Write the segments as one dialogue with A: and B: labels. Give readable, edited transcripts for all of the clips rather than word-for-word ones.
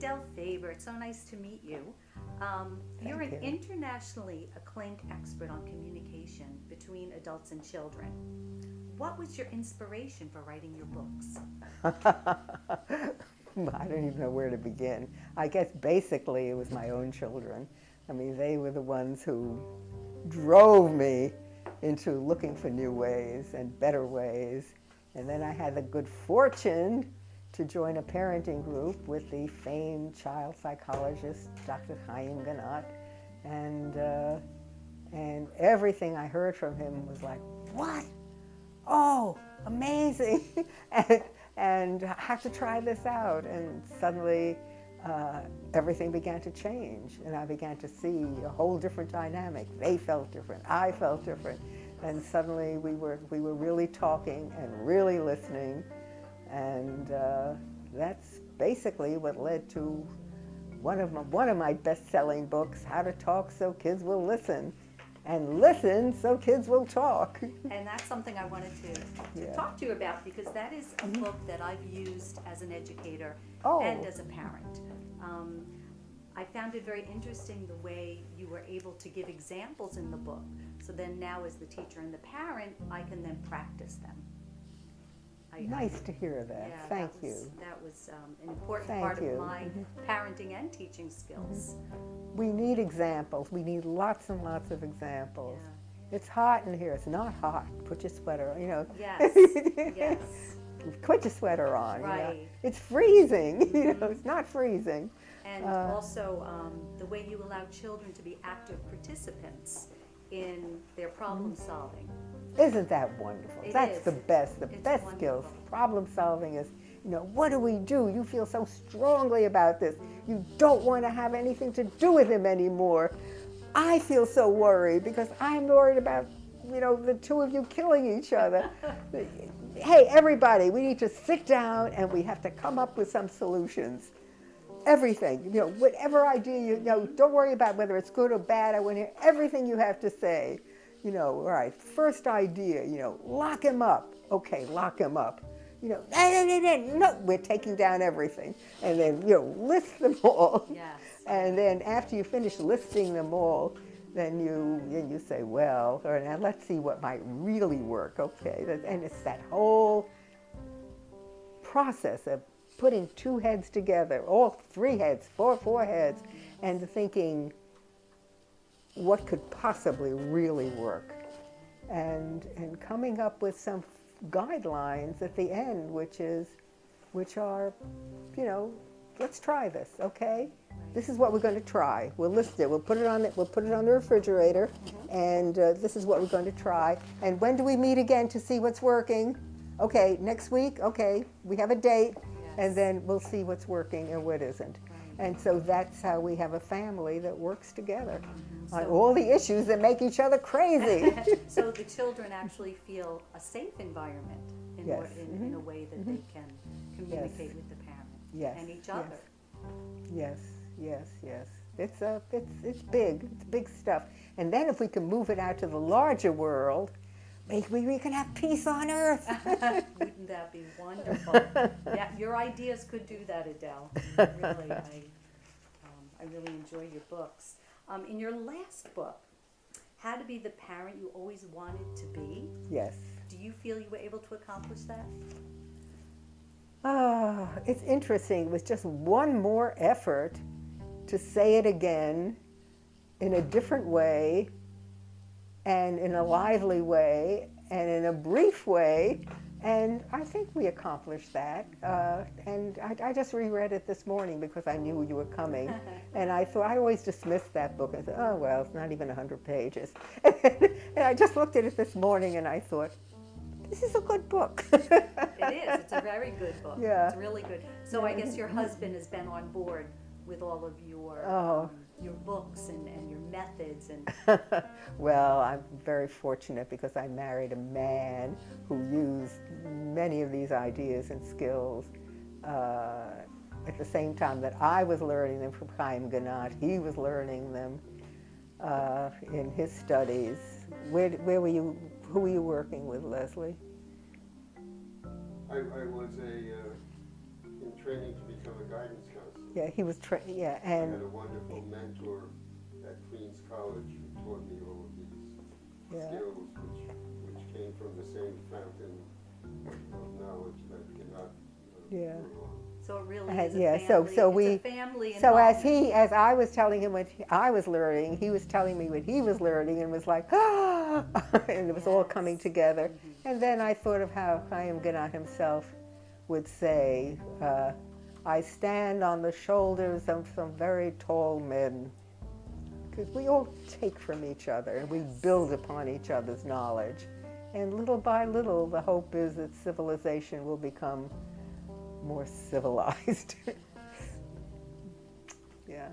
A: Adele Faber. It's so nice to meet you. You're an internationally acclaimed expert on communication between adults and children. What was your inspiration for writing your books?
B: I don't even know where to begin. I guess basically it was my own children. I mean, they were the ones who drove me into looking for new ways and better ways. And then I had the good fortune to join a parenting group with the famed child psychologist, Dr. Chaim Ganat. And everything I heard from him was like, what? Oh, amazing. and I have to try this out. And suddenly everything began to change. And I began to see a whole different dynamic. They felt different. I felt different. And suddenly we were really talking and really listening. And that's basically what led to one of my best-selling books, How to Talk So Kids Will Listen. And listen so kids will talk.
A: And that's something I wanted to talk to you about, because that is a book that I've used as an educator and as a parent. I found it very interesting the way you were able to give examples in the book. So then now as the teacher and the parent, I can then practice them.
B: Nice to hear that.
A: Yeah,
B: Thank you.
A: That was an important part of my parenting and teaching skills.
B: We need examples. We need lots and lots of examples.
A: Yeah.
B: It's hot in here. It's not hot. Put your sweater on,
A: Yes, yes.
B: Put your sweater on.
A: Right.
B: It's freezing. It's not freezing.
A: And also the way you allow children to be active participants in their problem solving.
B: Isn't that wonderful? That's the best. The best
A: wonderful.
B: skills. Problem solving is, what do we do? You feel so strongly about this. You don't want to have anything to do with him anymore. I feel so worried because I'm worried about, the two of you killing each other. Hey, everybody, we need to sit down and we have to come up with some solutions. Everything, whatever idea don't worry about whether it's good or bad. I want to hear everything you have to say. All right, first idea, lock him up. Okay, lock him up. No, we're taking down everything. And then, list them all.
A: Yes.
B: And then after you finish listing them all, then you say, well, all right, now let's see what might really work. Okay, and it's that whole process of putting two heads together, all three heads, four heads, and thinking, what could possibly really work, and coming up with some guidelines at the end, which are, let's try this, okay? This is what we're going to try. We'll list it. We'll put it on the refrigerator, and this is what we're going to try. And when do we meet again to see what's working? Okay, next week. Okay, we have a date, and then we'll see what's working and what isn't. And so that's how we have a family that works together on all the issues that make each other crazy.
A: So the children actually feel a safe environment in a way that they can communicate with the parent and each other.
B: Yes. It's big. It's big stuff. And then if we can move it out to the larger world, we can have peace on earth.
A: Wouldn't that be wonderful? Yeah, your ideas could do that, Adele. Really, I really enjoy your books. In your last book, How to Be the Parent You Always Wanted to Be.
B: Yes.
A: Do you feel you were able to accomplish that?
B: It's interesting. It was just one more effort to say it again in a different way, and in a lively way, and in a brief way, and I think we accomplished that. And I just reread it this morning because I knew you were coming, and I thought, I always dismissed that book. I said, oh well, it's not even 100 pages. And I just looked at it this morning and I thought, this is a good book.
A: It is. It's a very good book.
B: Yeah.
A: It's really good. So I guess your husband has been on board with all of your books and your methods. And
B: Well, I'm very fortunate because I married a man who used many of these ideas and skills at the same time that I was learning them from Chaim Ganat. He was learning them in his studies. Where were you? Who were you working with, Leslie?
C: I was a in training to become a guidance counselor.
B: Yeah, he was yeah,
C: I had
B: and
C: a wonderful mentor at Queens College who taught me all of these skills, which came from the same fountain of knowledge that cannot
B: yeah.
C: go wrong.
A: So it really is a
B: Yeah,
A: family.
B: so
A: it's a family
B: so
A: involvement.
B: as I was telling him what I was learning, he was telling me what he was learning, and was like, ah, and it was all coming
A: Yes.
B: together. And then I thought of how Chaim Ganat himself would say, I stand on the shoulders of some very tall men, because we all take from each other and we build upon each other's knowledge. And little by little, the hope is that civilization will become more civilized. Yeah.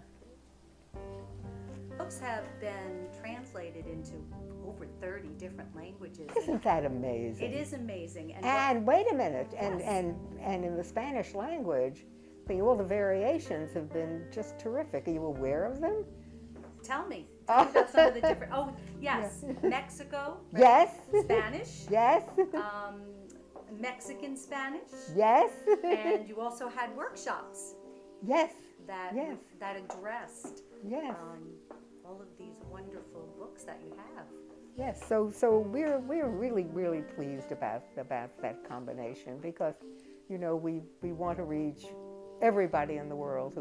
A: Books have been translated into over 30 different languages.
B: Isn't that amazing?
A: It is amazing.
B: And wait a minute,
A: Yes.
B: and in the Spanish language, all the variations have been just terrific. Are you aware of them?
A: Tell me about some of the different. Oh, yes, Mexico. Right?
B: Yes.
A: Spanish.
B: Yes.
A: Mexican Spanish.
B: Yes.
A: And you also had workshops
B: Yes.
A: that
B: Yes.
A: that addressed
B: Yes.
A: all of these wonderful books that you have.
B: Yes. So we're really pleased about that combination, because, you know, we want to reach everybody in the world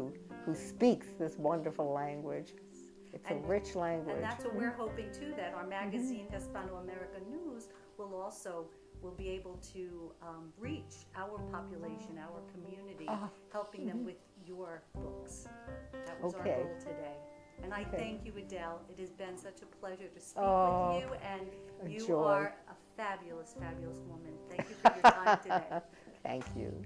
B: who speaks this wonderful language. It's a rich language.
A: And that's what we're hoping too, that our magazine Hispanoamerica News will be able to reach our population, our community, helping them with your books. That was our goal today. And I thank you, Adele. It has been such a pleasure to speak with you, and you
B: joy.
A: are a fabulous, fabulous woman. Thank you for your time today.
B: Thank you.